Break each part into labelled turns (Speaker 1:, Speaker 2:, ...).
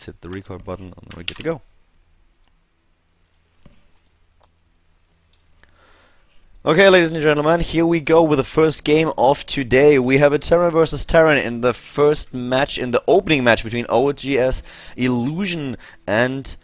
Speaker 1: hit the record button and we're good to go. Okay, ladies and gentlemen, here we go with the first game of today. We have a Terran versus Terran in the first match, in the opening match between oGs Illusion and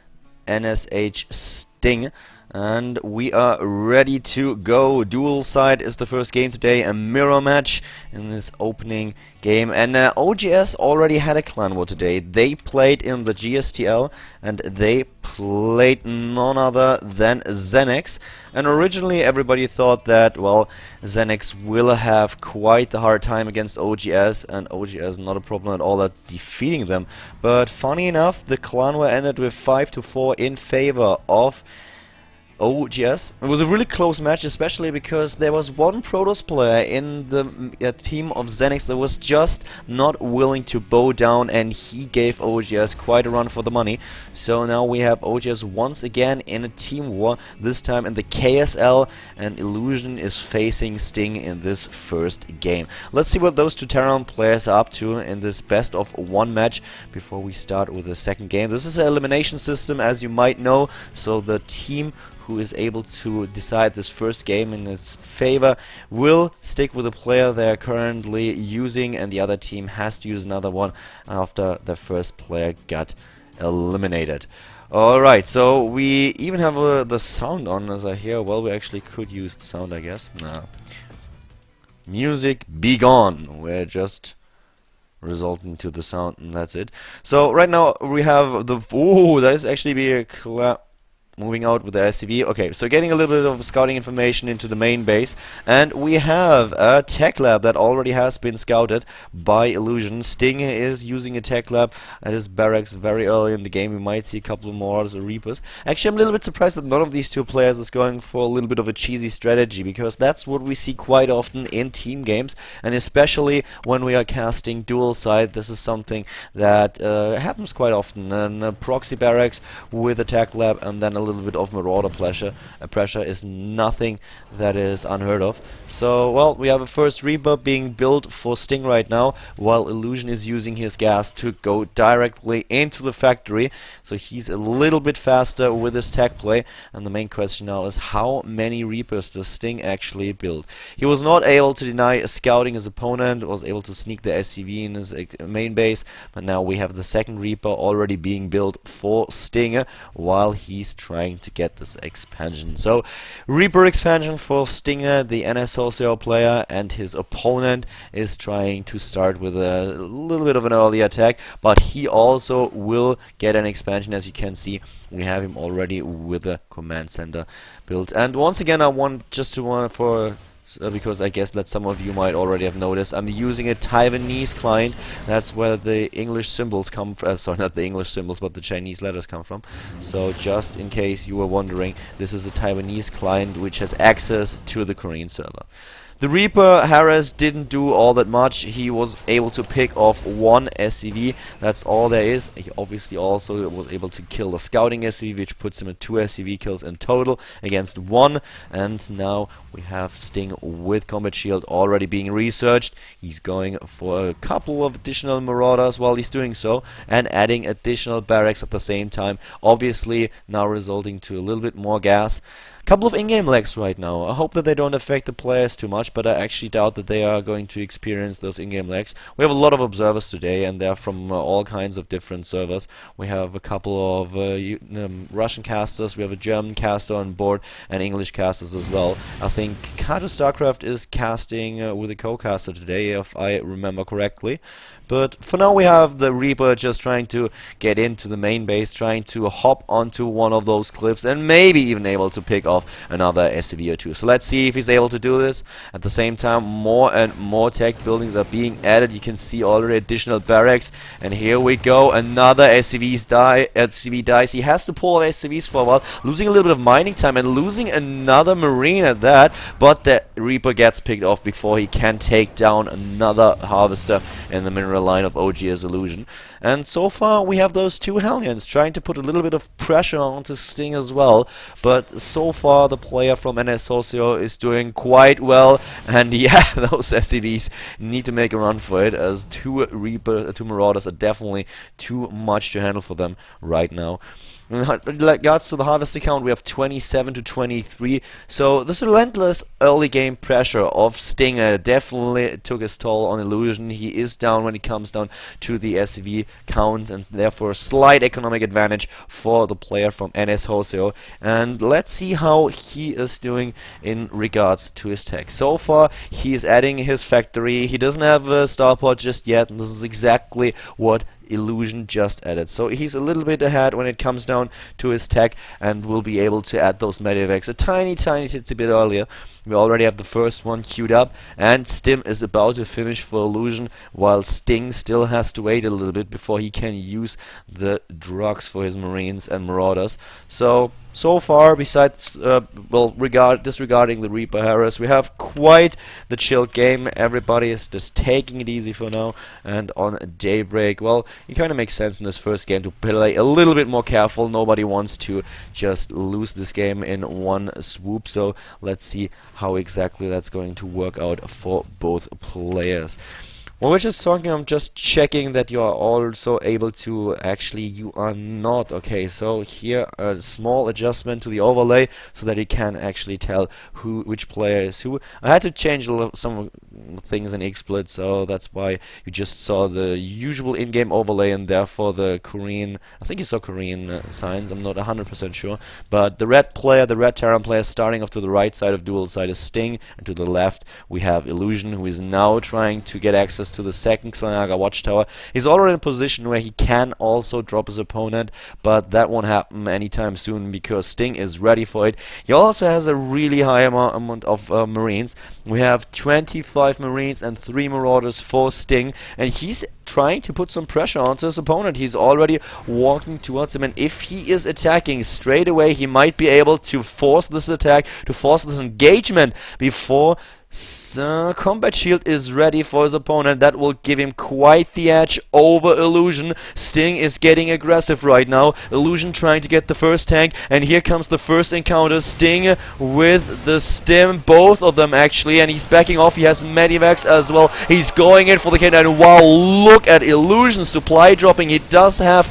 Speaker 1: NSH Sting. And we are ready to go. Dual side is the first game today, a mirror match in this opening game. And oGs already had a clan war today. They played in the GSTL and they played none other than Xenex. And originally everybody thought that, well, Xenex will have quite the hard time against oGs, and oGs not a problem at all at defeating them. But funny enough, the clan war ended with 5-4 in favor of oGs. It was a really close match, especially because there was one Protoss player in the team of Xenex that was just not willing to bow down, and he gave oGs quite a run for the money. So now we have oGs once again in a team war, this time in the KSL, and Illusion is facing Sting in this first game. Let's see what those two Terran players are up to in this best of one match before we start with the second game. This is an elimination system, as you might know, so the team who is able to decide this first game in its favor will stick with the player they're currently using, and the other team has to use another one after the first player got eliminated. Alright, so we even have the sound on, as I hear. Well, we actually could use the sound, I guess. Nah. Music be gone. We're just resulting to the sound, and that's it. So right now we have the... Ooh, that is actually be a moving out with the SCV. Okay, so getting a little bit of scouting information into the main base, and we have a tech lab that already has been scouted by Illusion. Sting is using a tech lab at his barracks very early in the game. We might see a couple of more Reapers. Actually, I'm a little bit surprised that none of these two players is going for a little bit of a cheesy strategy, because that's what we see quite often in team games, and especially when we are casting dual side. This is something that happens quite often. And proxy barracks with a tech lab and then a little bit of marauder pressure is nothing that is unheard of. So, well, we have a first Reaper being built for Sting right now, while Illusion is using his gas to go directly into the factory. So he's a little bit faster with his tech play, and the main question now is how many Reapers does Sting actually build? He was not able to deny scouting his opponent, was able to sneak the SCV in his main base, but now we have the second Reaper already being built for Sting while he's trying to get this expansion. So Reaper expansion for Stinger, the NSH player, and his opponent is trying to start with a little bit of an early attack, but he also will get an expansion. As you can see, we have him already with a command center built. And once again, I want just to because I guess that some of you might already have noticed, I'm using a Taiwanese client. That's where the English symbols come from. Sorry, not the English symbols, but the Chinese letters come from. So just in case you were wondering, this is a Taiwanese client which has access to the Korean server. The Reaper Harris didn't do all that much. He was able to pick off one SCV. That's all there is. He obviously also was able to kill the scouting SCV, which puts him at 2 SCV kills in total against 1. And now we have Sting with Combat Shield already being researched. He's going for a couple of additional Marauders while he's doing so, and adding additional barracks at the same time. Obviously now resulting to a little bit more gas. Couple of in-game lags right now. I hope that they don't affect the players too much, but I actually doubt that they are going to experience those in-game lags. We have a lot of observers today, and they're from all kinds of different servers. We have a couple of Russian casters, we have a German caster on board, and English casters as well. I think Kato Starcraft is casting with a co-caster today, if I remember correctly. But for now we have the Reaper just trying to get into the main base, trying to hop onto one of those cliffs, and maybe even able to pick off another SCV or two. So let's see if he's able to do this. At the same time, more and more tech buildings are being added. You can see already additional barracks, and here we go. Another SCV dies. He has to pull off SCVs for a while, losing a little bit of mining time and losing another Marine at that. But the Reaper gets picked off before he can take down another Harvester in the mineral line of oGs Illusion. And so far we have those two Hellions trying to put a little bit of pressure onto Sting as well, but so far the player from NSH is doing quite well, and yeah, those SCVs need to make a run for it, as two Marauders are definitely too much to handle for them right now. In regards to the harvest account, we have 27 to 23. So this relentless early game pressure of Stinger definitely took its toll on Illusion. He is down when it comes down to the SCV count, and therefore a slight economic advantage for the player from NSH. And let's see how he is doing in regards to his tech. So far, he is adding his factory. He doesn't have a starport just yet, and this is exactly what Illusion just added. So he's a little bit ahead when it comes down to his tech, and will be able to add those medivacs a tiny bit earlier. We already have the first one queued up, and Stim is about to finish for Illusion, while Sting still has to wait a little bit before he can use the drugs for his Marines and Marauders. So far, besides, disregarding the Reaper Harris, we have quite the chilled game. Everybody is just taking it easy for now, and on Daybreak, well, it kind of makes sense in this first game to play a little bit more careful. Nobody wants to just lose this game in one swoop, so let's see how exactly that's going to work out for both players. While we're just talking, I'm just checking that you are also able to, actually you are not. Okay, so here a small adjustment to the overlay so that you can actually tell which player is who. I had to change some things in XSplit, so that's why you just saw the usual in-game overlay, and therefore the Korean, I think you saw Korean signs, I'm not 100% sure, but the red player, the red Terran player starting off to the right side of dual side is Sting, and to the left we have Illusion, who is now trying to get access to the second Xanaga watchtower. He's already in a position where he can also drop his opponent, but that won't happen anytime soon because Sting is ready for it. He also has a really high amount of Marines. We have 25 Marines and 3 Marauders for Sting, and he's trying to put some pressure onto his opponent. He's already walking towards him, and if he is attacking straight away, he might be able to force this attack, to force this engagement before Combat Shield is ready for his opponent. That will give him quite the edge over Illusion. Sting is getting aggressive right now. Illusion trying to get the first tank, and here comes the first encounter. Sting with the Stim, both of them actually, and he's backing off. He has medivacs as well. He's going in for the kid, and wow, look at Illusion's supply dropping. He does have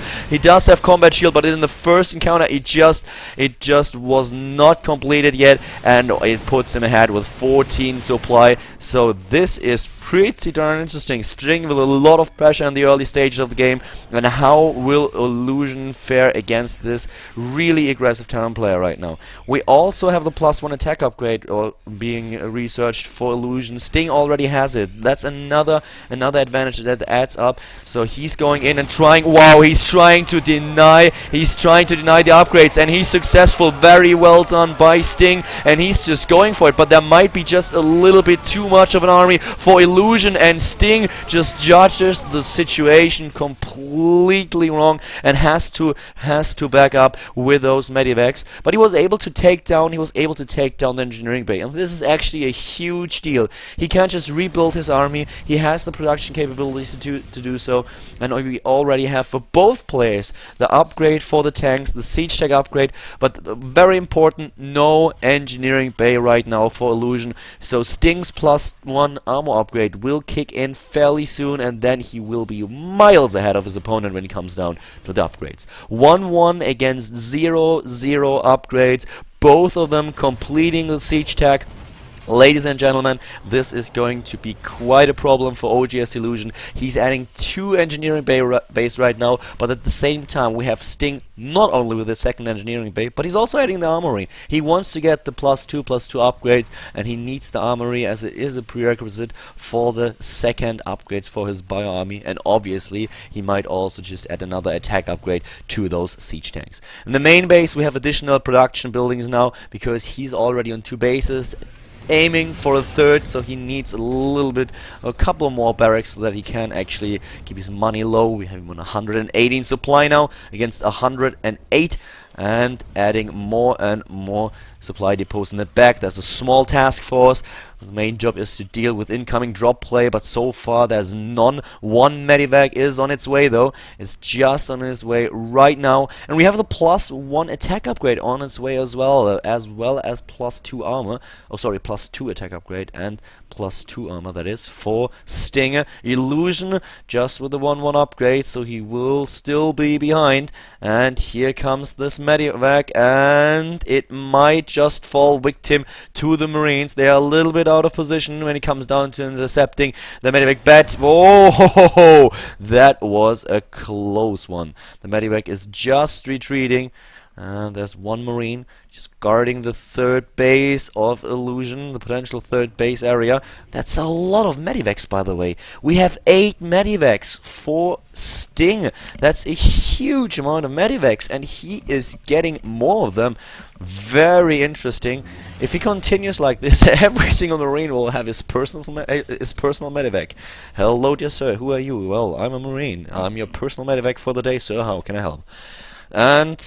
Speaker 1: Combat Shield, but in the first encounter it just was not completed yet, and it puts him ahead with 14 supply. So this is pretty darn interesting. Sting with a lot of pressure in the early stages of the game, and how will Illusion fare against this really aggressive Terran player right now? We also have the +1 attack upgrade being researched for Illusion. Sting already has it. That's another advantage that adds up. So he's going in and trying. Wow, he's trying to deny the upgrades, and he's successful. Very well done by Sting, and he's just going for it. But there might be just a little bit too much of an army for Illusion, and Sting just judges the situation completely wrong and has to back up with those medivacs. But he was able to take down the engineering bay, and this is actually a huge deal. He can't just rebuild his army. He has the production capabilities to do so, and we already have for both players the upgrade for the tanks, the siege tech upgrade, but very important, no engineering bay right now for Illusion. So Sting's +1 armor upgrade will kick in fairly soon, and then he will be miles ahead of his opponent when it comes down to the upgrades. 1-1 against 0-0 upgrades, both of them completing the siege tech. Ladies and gentlemen, this is going to be quite a problem for oGs Illusion. He's adding 2 engineering bays right now, but at the same time we have Sting not only with the second engineering bay, but he's also adding the armory. He wants to get the +2 upgrades, and he needs the armory as it is a prerequisite for the second upgrades for his bio army, and obviously he might also just add another attack upgrade to those siege tanks. In the main base we have additional production buildings now, because he's already on 2 bases, aiming for a third, so he needs a couple more barracks so that he can actually keep his money low. We have him on 118 supply now against 108, and adding more and more supply depots in the back. There's a small task force. The main job is to deal with incoming drop play, but so far there's none. One medivac is on its way though. It's just on its way right now. And we have the +1 attack upgrade on its way as well as +2 armor. Oh, sorry, +2 attack upgrade and +2 armor, that is, for Stinger. Illusion just with the 1-1 upgrade, so he will still be behind. And here comes this medivac, and it might just fall victim to the Marines. They are a little bit out of position when it comes down to intercepting the medivac. Oh, that was a close one. The medivac is just retreating, and there's one Marine just guarding the third base of Illusion, the potential third base area. That's a lot of medivacs, by the way. We have 8 medivacs for Sting. That's a huge amount of medivacs, and he is getting more of them. Very interesting. If he continues like this, every single Marine will have his personal medivac. Hello, dear sir. Who are you? Well, I'm a Marine. I'm your personal medivac for the day, sir. How can I help? And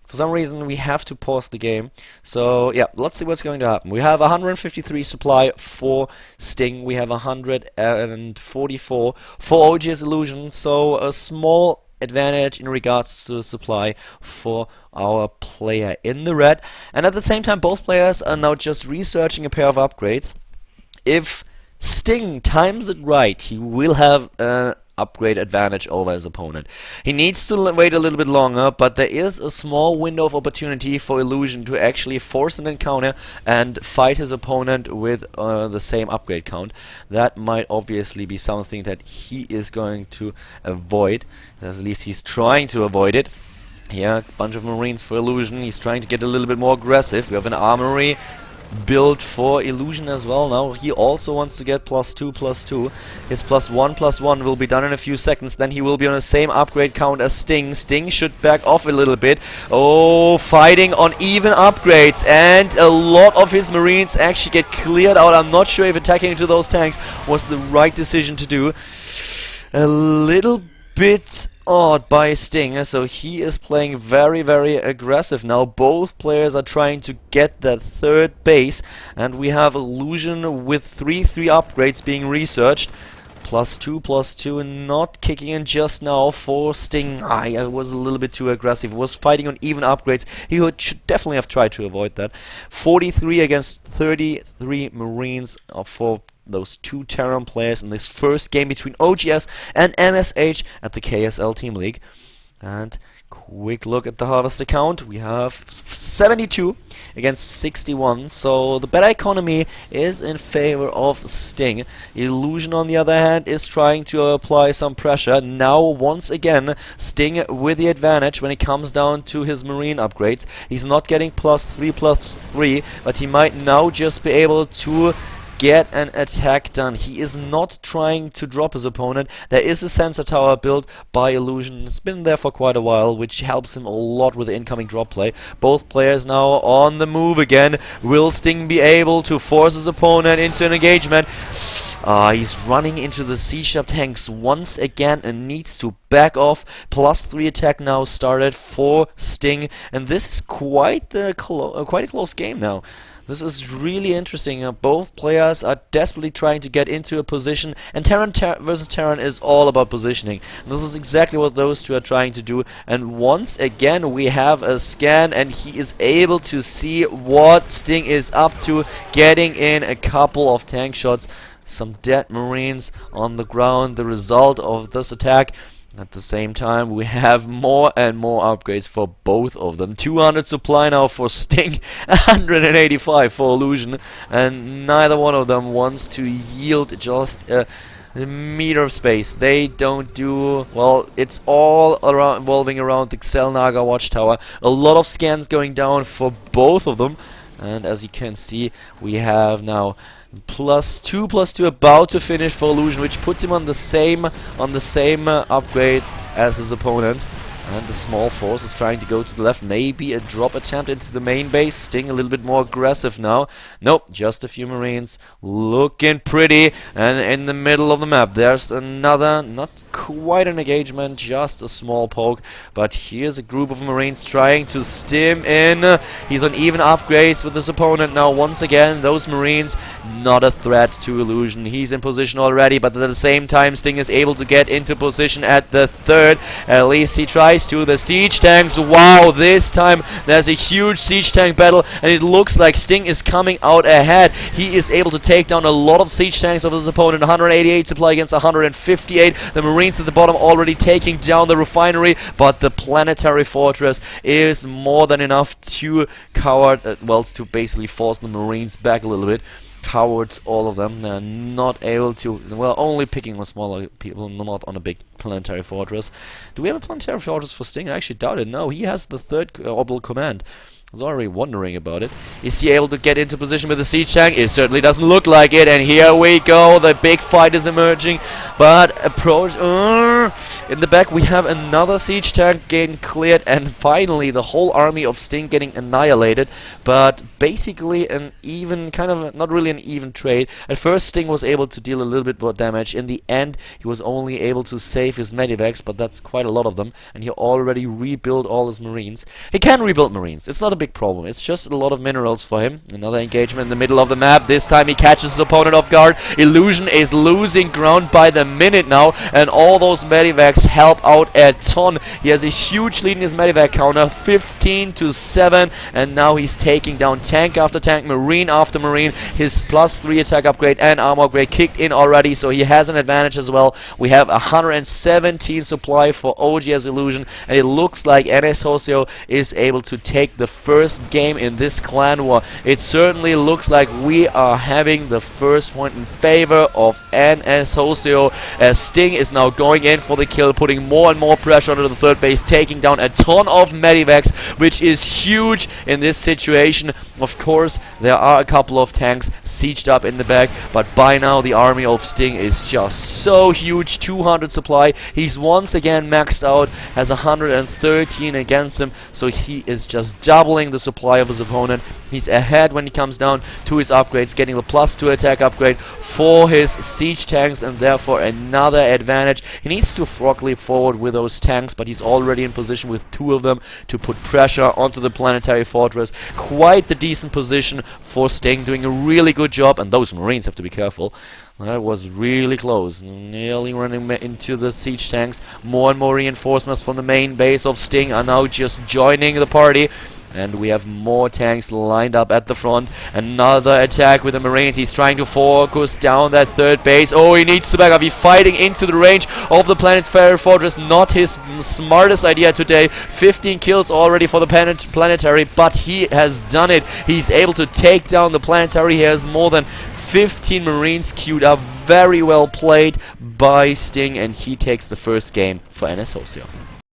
Speaker 1: for some reason, we have to pause the game. So, yeah, let's see what's going to happen. We have 153 supply for Sting. We have 144 for oGs Illusion. So, a small advantage in regards to supply for our player in the red. And at the same time, both players are now just researching a pair of upgrades. If Sting times it right, he will have an upgrade advantage over his opponent. He needs to wait a little bit longer, but there is a small window of opportunity for Illusion to actually force an encounter and fight his opponent with the same upgrade count. That might obviously be something that he is going to avoid. At least he's trying to avoid it. Yeah, a bunch of Marines for Illusion. He's trying to get a little bit more aggressive. We have an armory built for Illusion as well now. He also wants to get +2/+2. His +1/+1 will be done in a few seconds. Then he will be on the same upgrade count as Sting. Sting should back off a little bit. Oh, fighting on even upgrades, and a lot of his Marines actually get cleared out. I'm not sure if attacking into those tanks was the right decision to do. A little bit odd by Sting, so he is playing very, very aggressive now. Both players are trying to get that third base, and we have Illusion with 3/3 upgrades being researched. +2/+2 and not kicking in just now for Sting. I was a little bit too aggressive. Was fighting on even upgrades. He should definitely have tried to avoid that. 43 against 33 Marines for those 2 Terran players in this first game between oGs and NSH at the KSL Team League. And quick look at the harvester count. We have 72 against 61, so the better economy is in favor of Sting. Illusion, on the other hand, is trying to apply some pressure. Now, once again, Sting with the advantage when it comes down to his Marine upgrades. He's not getting +3/+3, but he might now just be able to get an attack done. He is not trying to drop his opponent. There is a sensor tower built by Illusion. It's been there for quite a while, which helps him a lot with the incoming drop play. Both players now on the move again. Will Sting be able to force his opponent into an engagement? He's running into the C-sharp tanks once again and needs to back off. +3 attack now started for Sting, and this is quite a close game now. This is really interesting. Both players are desperately trying to get into a position, and Terran versus Terran is all about positioning. And this is exactly what those two are trying to do. And once again, we have a scan, and he is able to see what Sting is up to, getting in a couple of tank shots. Some dead Marines on the ground, the result of this attack. At the same time, we have more and more upgrades for both of them. 200 supply now for Sting, 185 for Illusion, and neither one of them wants to yield just a meter of space. They don't do well. It's all around, revolving around the Xelnaga watchtower. A lot of scans going down for both of them, and as you can see, we have now +2/+2 about to finish for Illusion, which puts him on the same upgrade as his opponent. And the small force is trying to go to the left. Maybe a drop attempt into the main base. Sting a little bit more aggressive now. Nope, just a few Marines looking pretty. And in the middle of the map, there's another, not quite an engagement, just a small poke. But here's a group of Marines trying to stim in. He's on even upgrades with his opponent now. Once again, those Marines not a threat to Illusion. He's in position already, but at the same time, Sting is able to get into position at the third. At least he tries to. The siege tanks, wow, this time there's a huge siege tank battle, and it looks like Sting is coming out ahead. He is able to take down a lot of siege tanks of his opponent. 188 supply against 158. The Marines at the bottom already taking down the refinery, but the planetary fortress is more than enough to to basically force the Marines back a little bit. Cowards, all of them. They're not able to, well, only picking on smaller people, not on a big planetary fortress. Do we have a planetary fortress for Sting? I actually doubt it. No, he has the third orbital command. I was already wondering about it. Is he able to get into position with the siege tank? It certainly doesn't look like it, and here we go. The big fight is emerging, but approach in the back we have another siege tank getting cleared, and finally the whole army of Sting getting annihilated. But basically an even, kind of not really an even trade. At first Sting was able to deal a little bit more damage. In the end he was only able to save his medivacs, but that's quite a lot of them, and he already rebuilt all his Marines. He can rebuild Marines, it's not a big problem, it's just a lot of minerals for him. Another engagement in the middle of the map. This time he catches his opponent off guard. Illusion is losing ground by the minute now, and all those medivacs help out a ton. He has a huge lead in his medivac counter, 15-7, and now he's taking down tank after tank, Marine after Marine. His +3 attack upgrade and armor upgrade kicked in already, so he has an advantage as well. We have 117 supply for oGs Illusion, and it looks like NSH is able to take the first game in this clan war. It certainly looks like we are having the first one in favor of NSH, as Sting is now going in for the kill, putting more and more pressure onto the third base, taking down a ton of medivacs, which is huge in this situation. Of course, there are a couple of tanks sieged up in the back, but by now the army of Sting is just so huge. 200 supply. He's once again maxed out, has 113 against him, so he is just doubling the supply of his opponent. He's ahead when he comes down to his upgrades, getting the +2 attack upgrade for his siege tanks, and therefore another advantage. He needs to leap forward with those tanks, but he's already in position with 2 of them to put pressure onto the planetary fortress. Quite the decent position for Sting, doing a really good job, and those Marines have to be careful. That was really close, nearly running into the siege tanks. More and more reinforcements from the main base of Sting are now just joining the party. And we have more tanks lined up at the front. Another attack with the Marines. He's trying to focus down that third base. Oh, he needs to back up. He's fighting into the range of the planetary fortress. Not his smartest idea today. 15 kills already for the planetary, but he has done it. He's able to take down the planetary. He has more than 15 Marines queued up. Very well played by Sting, and he takes the first game for NSH.